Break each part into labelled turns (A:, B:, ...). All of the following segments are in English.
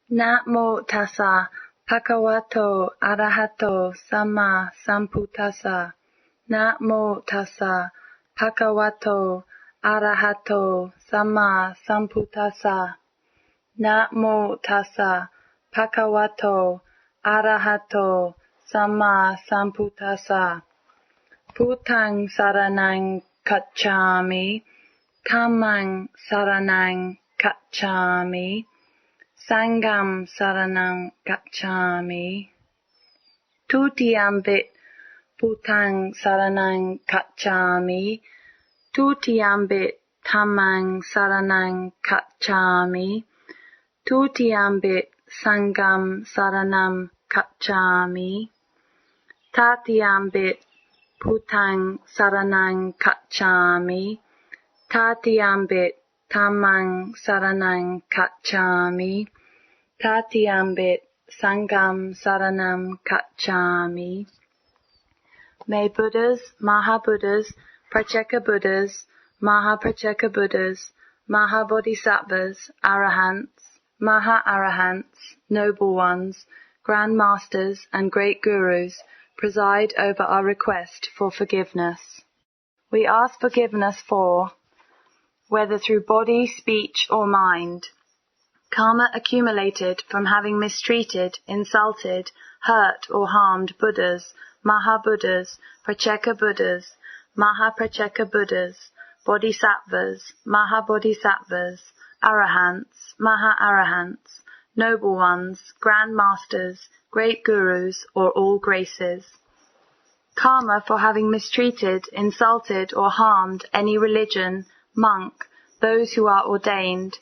A: Namo tassa bhagavato arahato samma sambuddhassa. Namo tassa bhagavato arahato samma sambuddhassa. Namo tassa bhagavato arahato samma sambuddhassa. Bhutang saranang gacchami, dhammang saranang gacchami, Sangham saranang gacchami. Tutiyambit Bhutang saranang gacchami. Tutiyambit dhammang saranang gacchami. Tutiyambit Sangham saranam gacchami. Tatiyambit Bhutang saranang gacchami. Tatiyambit dhammang saranang gacchami. Tatiyambit Sangham saranam gacchami. May Buddhas, Maha-Buddhas, Pratyeka Buddhas, Maha-Pratyeka Buddhas, Maha-Bodhisattvas, Arahants, Maha-Arahants, Noble Ones, Grand Masters and Great Gurus preside over our request for forgiveness. We ask forgiveness for, whether through body, speech or mind, karma accumulated from having mistreated, insulted, hurt or harmed Buddhas, Maha-Buddhas, Pratyeka Buddhas, Maha-Pratyeka Buddhas, Bodhisattvas, Maha-Bodhisattvas, Arahants, Maha-Arahants, Noble Ones, Grand Masters, Great Gurus or all graces. Karma for having mistreated, insulted or harmed any religion, monk, those who are ordained,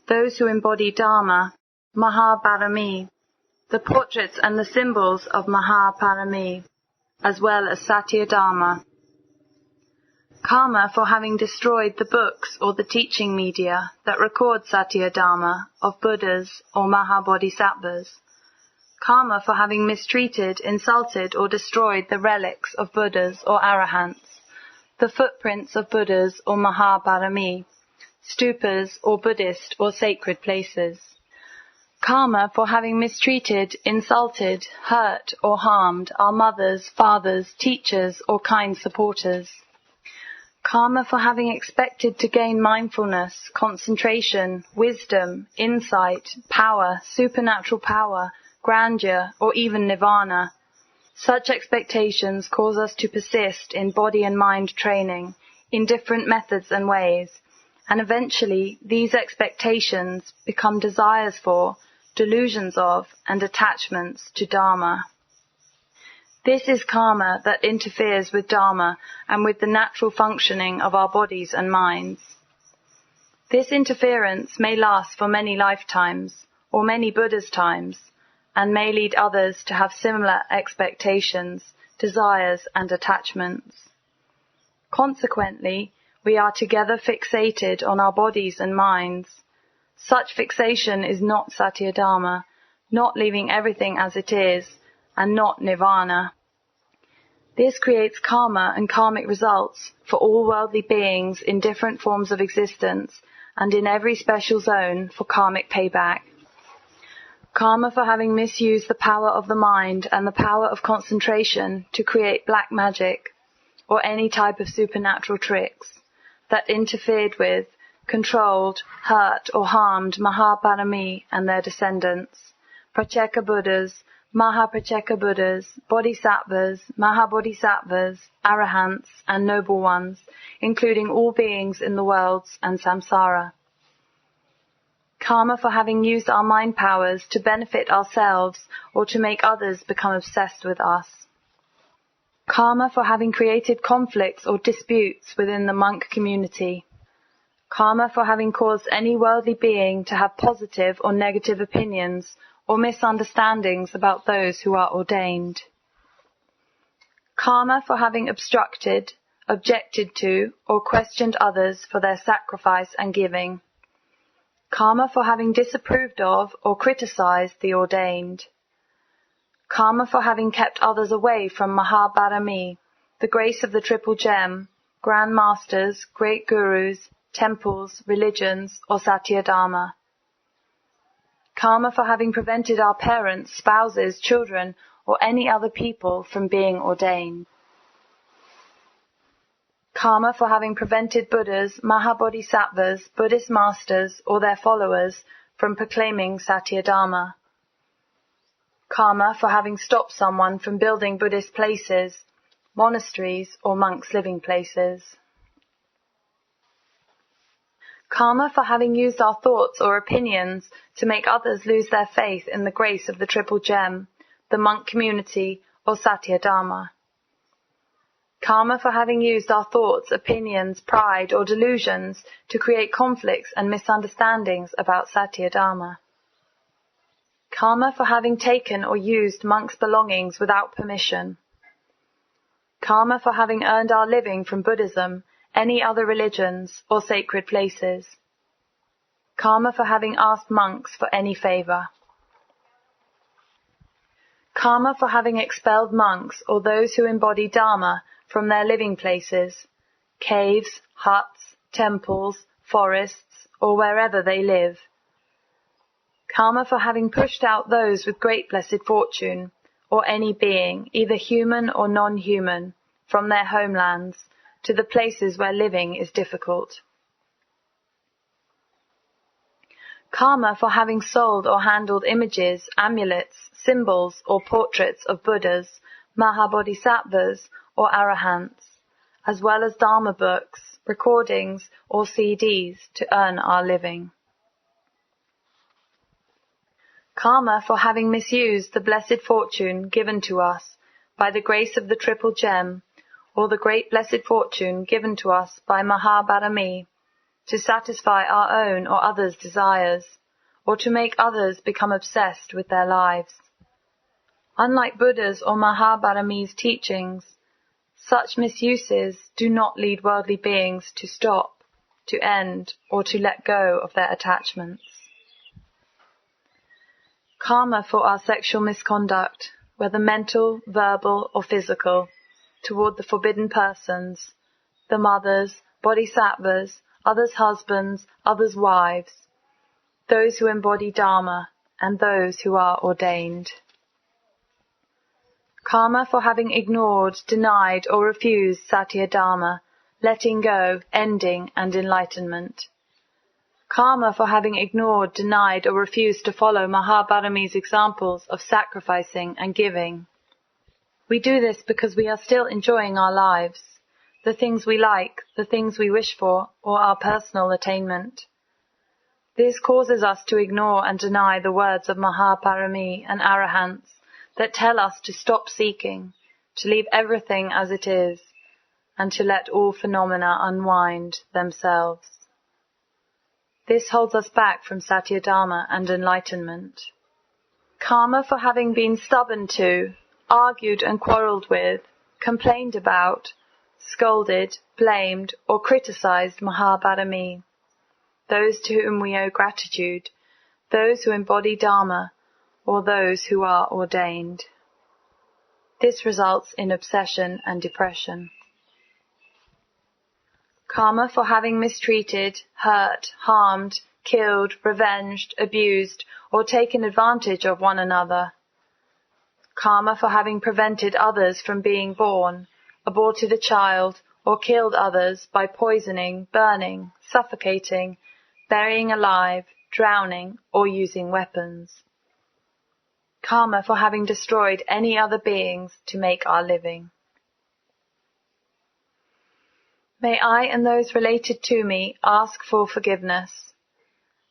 A: those who embody Dharma, Mahaparami, the portraits and the symbols of Mahaparami, as well as Satyadharma. Karma for having destroyed the books or the teaching media that record Satyadharma of Buddhas or Mahabodhisattvas. Karma for having mistreated, insulted or destroyed the relics of Buddhas or Arahants, the footprints of Buddhas or Mahaparami, stupas or Buddhist or sacred places. Karma for having mistreated, insulted, hurt or harmed our mothers, fathers, teachers or kind supporters. Karma for having expected to gain mindfulness, concentration, wisdom, insight, power, supernatural power, grandeur or even nirvana. Such expectations cause us to persist in body and mind training in different methods and ways, and eventually these expectations become desires for, delusions of, and attachments to Dharma. This is karma that interferes with Dharma and with the natural functioning of our bodies and minds. This interference may last for many lifetimes, or many Buddha's times, and may lead others to have similar expectations, desires, and attachments. Consequently, we are together fixated on our bodies and minds. Such fixation is not Satyadharma, not leaving everything as it is, and not nirvana. This creates karma and karmic results for all worldly beings in different forms of existence and in every special zone for karmic payback. Karma for having misused the power of the mind and the power of concentration to create black magic or any type of supernatural tricks that interfered with, controlled, hurt or harmed Mahaparami and their descendants, Pratyeka Buddhas, Maha-Pratyeka Buddhas, Bodhisattvas, Maha-Bodhisattvas, Arahants and Noble Ones, including all beings in the worlds and samsara. Karma for having used our mind powers to benefit ourselves or to make others become obsessed with us. Karma for having created conflicts or disputes within the monk community. Karma for having caused any worldly being to have positive or negative opinions or misunderstandings about those who are ordained. Karma for having obstructed, objected to, or questioned others for their sacrifice and giving. Karma for having disapproved of or criticized the ordained. Karma for having kept others away from Mahaparami, the grace of the Triple Gem, Grand Masters, Great Gurus, temples, religions, or Satyadharma. Karma for having prevented our parents, spouses, children, or any other people from being ordained. Karma for having prevented Buddhas, Mahabodhisattvas, Buddhist masters, or their followers from proclaiming Satyadharma. Karma for having stopped someone from building Buddhist places, monasteries, or monks' living places. Karma for having used our thoughts or opinions to make others lose their faith in the grace of the Triple Gem, the monk community, or Satyadharma. Karma for having used our thoughts, opinions, pride, or delusions to create conflicts and misunderstandings about Satyadharma. Karma for having taken or used monks' belongings without permission. Karma for having earned our living from Buddhism, any other religions, or sacred places. Karma for having asked monks for any favor. Karma for having expelled monks or those who embody Dharma from their living places, caves, huts, temples, forests, or wherever they live. Karma for having pushed out those with great blessed fortune, or any being, either human or non-human, from their homelands to the places where living is difficult. Karma for having sold or handled images, amulets, symbols, or portraits of Buddhas, Mahabodhisattvas, or Arahants, as well as Dharma books, recordings, or CDs to earn our living. Karma for having misused the blessed fortune given to us by the grace of the Triple Gem, or the great blessed fortune given to us by Mahabarami, to satisfy our own or others' desires, or to make others become obsessed with their lives. Unlike Buddha's or Mahabarami's teachings, such misuses do not lead worldly beings to stop, to end, or to let go of their attachments. Karma for our sexual misconduct, whether mental, verbal, or physical, toward the forbidden persons, the mothers, bodhisattvas, others' husbands, others' wives, those who embody Dharma, and those who are ordained. Karma for having ignored, denied, or refused Satyadharma, letting go, ending, and enlightenment. Karma for having ignored, denied, or refused to follow Mahabarami's examples of sacrificing and giving. We do this because we are still enjoying our lives, the things we like, the things we wish for, or our personal attainment. This causes us to ignore and deny the words of Mahabarami and Arahants that tell us to stop seeking, to leave everything as it is, and to let all phenomena unwind themselves. This holds us back from Satyadharma and enlightenment. Karma for having been stubborn to, argued and quarrelled with, complained about, scolded, blamed, or criticized Mahabarami, those to whom we owe gratitude, those who embody Dharma, or those who are ordained. This results in obsession and depression. Karma for having mistreated, hurt, harmed, killed, revenged, abused, or taken advantage of one another. Karma for having prevented others from being born, aborted a child, or killed others by poisoning, burning, suffocating, burying alive, drowning, or using weapons. Karma for having destroyed any other beings to make our living. May I and those related to me ask for forgiveness,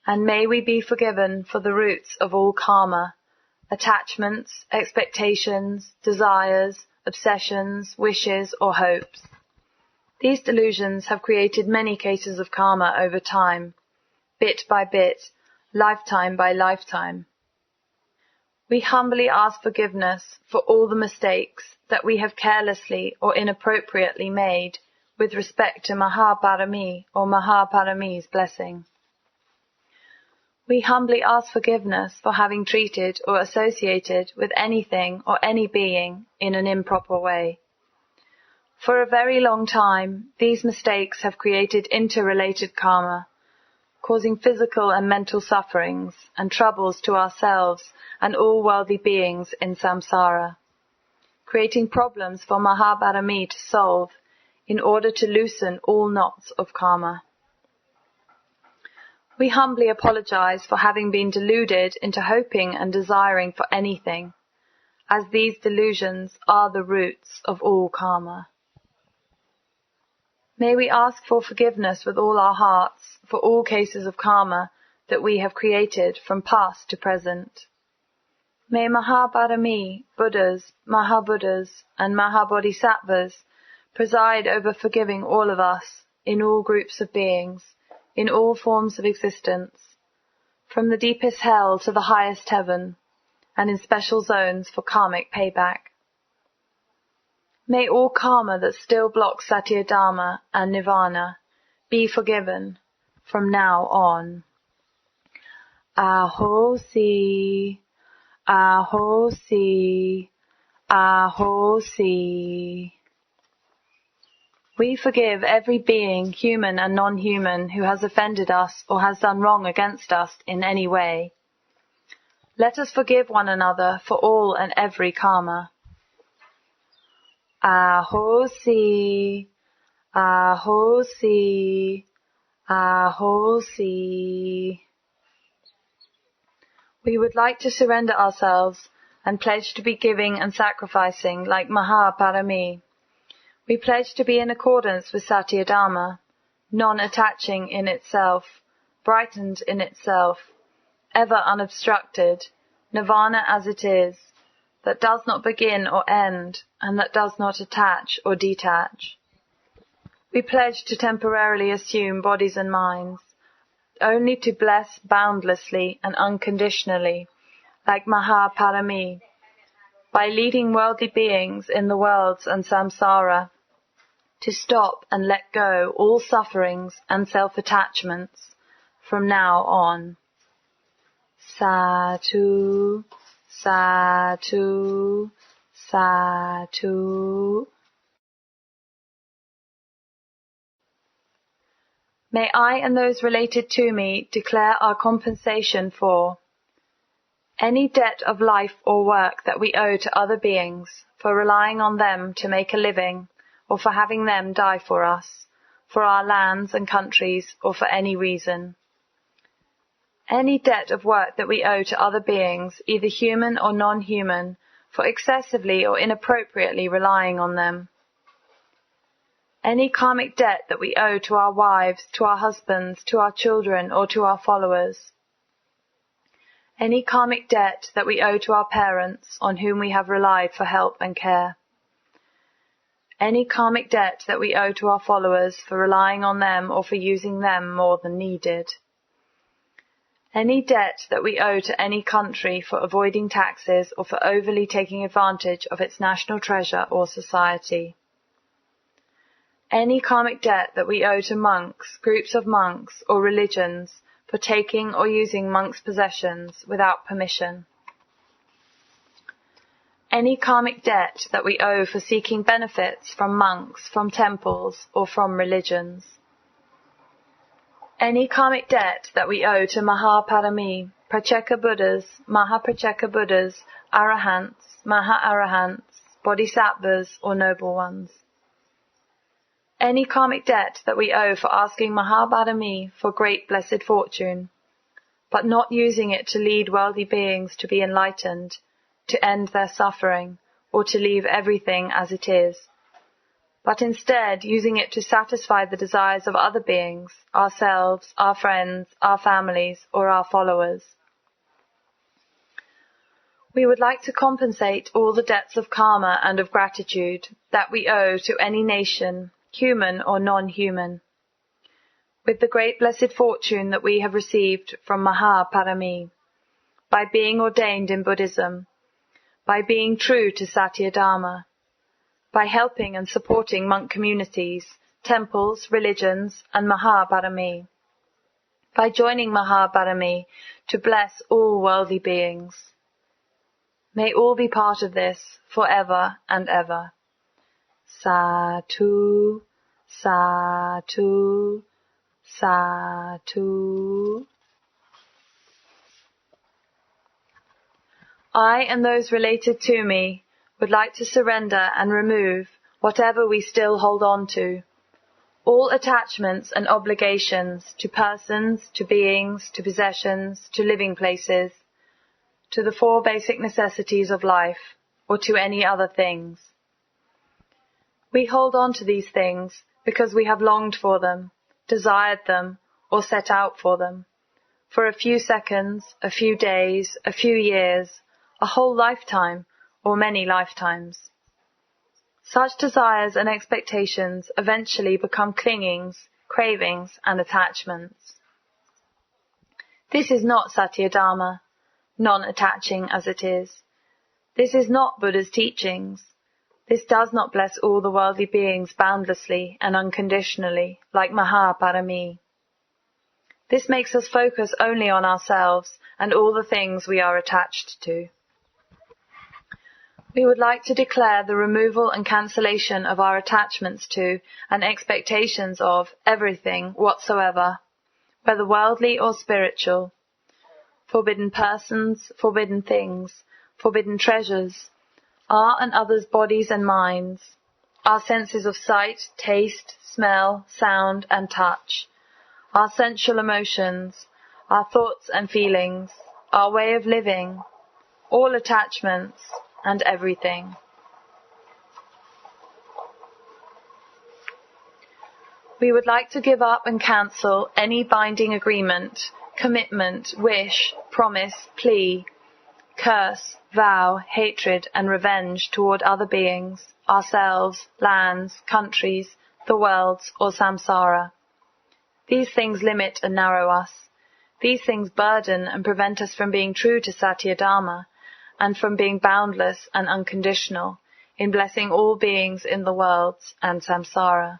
A: and may we be forgiven for the roots of all karma, attachments, expectations, desires, obsessions, wishes, or hopes. These delusions have created many cases of karma over time, bit by bit, lifetime by lifetime. We humbly ask forgiveness for all the mistakes that we have carelessly or inappropriately made with respect to Mahabarami or Mahabarami's blessing. We humbly ask forgiveness for having treated or associated with anything or any being in an improper way. For a very long time, these mistakes have created interrelated karma, causing physical and mental sufferings and troubles to ourselves and all worldly beings in samsara, creating problems for Mahabharami to solve in order to loosen all knots of karma. We humbly apologize for having been deluded into hoping and desiring for anything, as these delusions are the roots of all karma. May we ask for forgiveness with all our hearts for all cases of karma that we have created from past to present. May Mahabharami, Buddhas, Mahabuddhas, and Mahabodhisattvas preside over forgiving all of us in all groups of beings, in all forms of existence, from the deepest hell to the highest heaven, and in special zones for karmic payback. May all karma that still blocks Satyadharma and Nirvana be forgiven from now on. Ahosi, Ahosi, Ahosi. We forgive every being, human and non-human, who has offended us or has done wrong against us in any way. Let us forgive one another for all and every karma. Ahosi, Ahosi, Ahosi. We would like to surrender ourselves and pledge to be giving and sacrificing like Mahaparami. We pledge to be in accordance with Satyadharma, non-attaching in itself, brightened in itself, ever unobstructed, nirvana as it is, that does not begin or end, and that does not attach or detach. We pledge to temporarily assume bodies and minds, only to bless boundlessly and unconditionally, like Mahaparami, by leading worldly beings in the worlds and samsara, to stop and let go all sufferings and self-attachments from now on. Sadhu, Sadhu, Sadhu. May I and those related to me declare our compensation for any debt of life or work that we owe to other beings for relying on them to make a living, or for having them die for us, for our lands and countries, or for any reason. Any debt of work that we owe to other beings, either human or non-human, for excessively or inappropriately relying on them. Any karmic debt that we owe to our wives, to our husbands, to our children, or to our followers. Any karmic debt that we owe to our parents, on whom we have relied for help and care. Any karmic debt that we owe to our followers for relying on them or for using them more than needed. Any debt that we owe to any country for avoiding taxes or for overly taking advantage of its national treasure or society. Any karmic debt that we owe to monks, groups of monks, or religions for taking or using monks' possessions without permission. Any karmic debt that we owe for seeking benefits from monks, from temples, or from religions. Any karmic debt that we owe to Mahaparami, Pracheka Buddhas, Mahapracheka Buddhas, Arahants, Maha-Arahants, Bodhisattvas, or Noble Ones. Any karmic debt that we owe for asking Mahabharami for great blessed fortune, but not using it to lead worldly beings to be enlightened, to end their suffering, or to leave everything as it is, but instead using it to satisfy the desires of other beings, ourselves, our friends, our families, or our followers. We would like to compensate all the debts of karma and of gratitude that we owe to any nation, human or non-human, with the great blessed fortune that we have received from Mahaparami, by being ordained in Buddhism, by being true to Satyadharma, by helping and supporting monk communities, temples, religions, and Mahabharami, by joining Mahabharami to bless all worldly beings. May all be part of this forever and ever. Sadhu, Sadhu, Sadhu. I and those related to me would like to surrender and remove whatever we still hold on to. All attachments and obligations to persons, to beings, to possessions, to living places, to the 4 basic necessities of life, or to any other things. We hold on to these things because we have longed for them, desired them, or set out for them, for a few seconds, a few days, a few years, a whole lifetime, or many lifetimes. Such desires and expectations eventually become clingings, cravings, and attachments. This is not Satyadharma, non-attaching as it is. This is not Buddha's teachings. This does not bless all the worldly beings boundlessly and unconditionally, like Mahaparami. This makes us focus only on ourselves and all the things we are attached to. We would like to declare the removal and cancellation of our attachments to and expectations of everything whatsoever, whether worldly or spiritual, forbidden persons, forbidden things, forbidden treasures, our and others' bodies and minds, our senses of sight, taste, smell, sound, and touch, our sensual emotions, our thoughts and feelings, our way of living, all attachments, and everything. We would like to give up and cancel any binding agreement, commitment, wish, promise, plea, curse, vow, hatred, and revenge toward other beings, ourselves, lands, countries, the worlds, or samsara. These things limit and narrow us. These things burden and prevent us from being true to Satyadharma, and from being boundless and unconditional in blessing all beings in the worlds and samsara.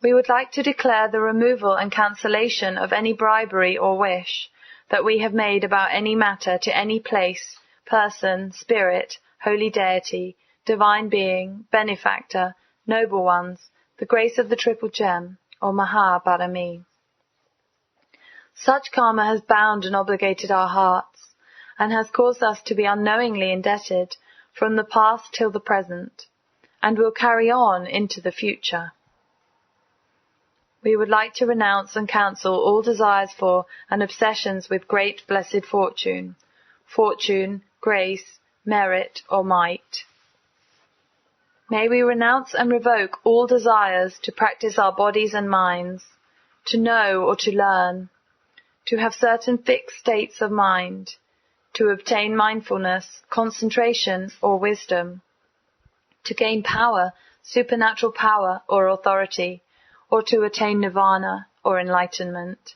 A: We would like to declare the removal and cancellation of any bribery or wish that we have made about any matter to any place, person, spirit, holy deity, divine being, benefactor, noble ones, the grace of the Triple Gem, or Mahaparami. Such karma has bound and obligated our hearts, and has caused us to be unknowingly indebted from the past till the present, and will carry on into the future. We would like to renounce and cancel all desires for and obsessions with great blessed fortune, grace, merit, or might. May we renounce and revoke all desires to practice our bodies and minds, to know or to learn, to have certain fixed states of mind, to obtain mindfulness, concentration, or wisdom, to gain power, supernatural power or authority, or to attain nirvana or enlightenment.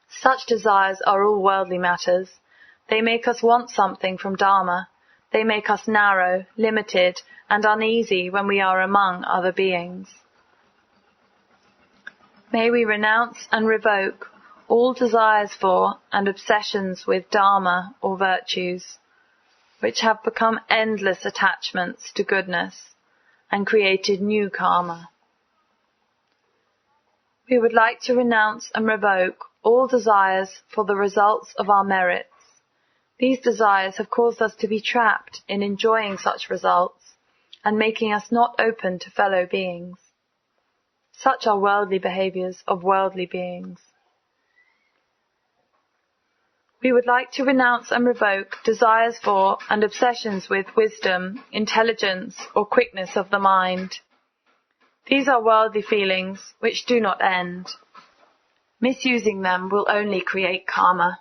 A: Such desires are all worldly matters. They make us want something from Dharma. They make us narrow, limited, and uneasy when we are among other beings. May we renounce and revoke all desires for and obsessions with Dharma or virtues, which have become endless attachments to goodness and created new karma. We would like to renounce and revoke all desires for the results of our merits. These desires have caused us to be trapped in enjoying such results and making us not open to fellow beings. Such are worldly behaviors of worldly beings. We would like to renounce and revoke desires for and obsessions with wisdom, intelligence, or quickness of the mind. These are worldly feelings which do not end. Misusing them will only create karma.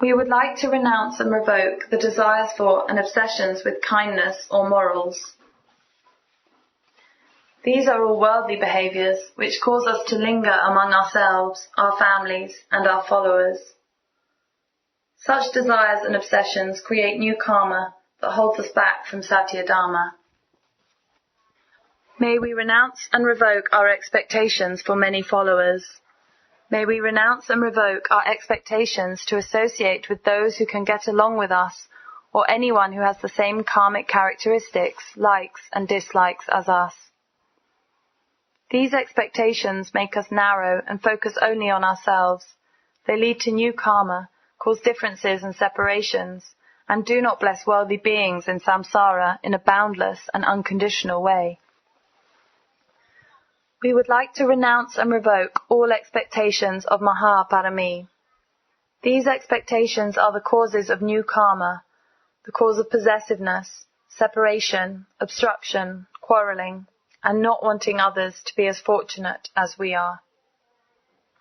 A: We would like to renounce and revoke the desires for and obsessions with kindness or morals. These are all worldly behaviors which cause us to linger among ourselves, our families, and our followers. Such desires and obsessions create new karma that holds us back from Satyadharma. May we renounce and revoke our expectations for many followers. May we renounce and revoke our expectations to associate with those who can get along with us, or anyone who has the same karmic characteristics, likes and dislikes as us. These expectations make us narrow and focus only on ourselves. They lead to new karma, cause differences and separations, and do not bless worldly beings in samsara in a boundless and unconditional way. We would like to renounce and revoke all expectations of Mahaparami. These expectations are the causes of new karma, the cause of possessiveness, separation, obstruction, quarreling, and not wanting others to be as fortunate as we are.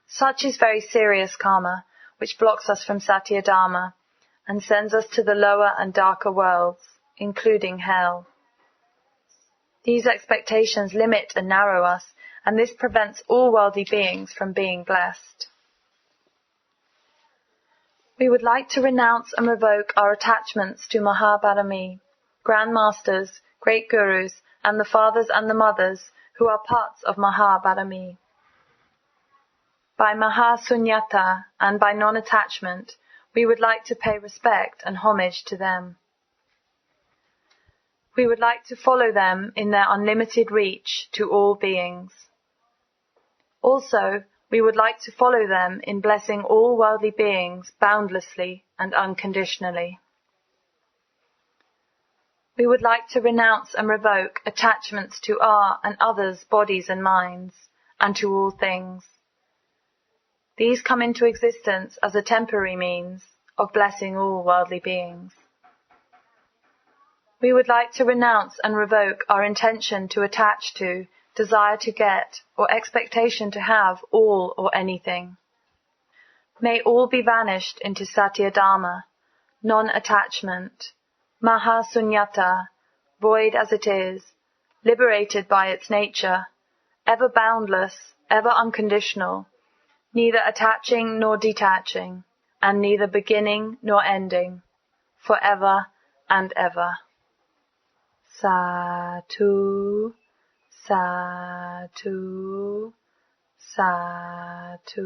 A: Such is very serious karma, which blocks us from Satyadharma and sends us to the lower and darker worlds, including hell. These expectations limit and narrow us, and this prevents all worldly beings from being blessed. We would like to renounce and revoke our attachments to Mahaparami, Grand Masters, Great Gurus, and the fathers and the mothers who are parts of Mahaparami. By Mahasunyata and by non-attachment, we would like to pay respect and homage to them. We would like to follow them in their unlimited reach to all beings. Also, we would like to follow them in blessing all worldly beings boundlessly and unconditionally. We would like to renounce and revoke attachments to our and others' bodies and minds, and to all things. These come into existence as a temporary means of blessing all worldly beings. We would like to renounce and revoke our intention to attach to, desire to get, or expectation to have all or anything. May all be vanished into Satyadharma, non-attachment, Mahasunyata, void as it is, liberated by its nature, ever boundless, ever unconditional, neither attaching nor detaching, and neither beginning nor ending, forever and ever. Sadhu, sadhu, sadhu.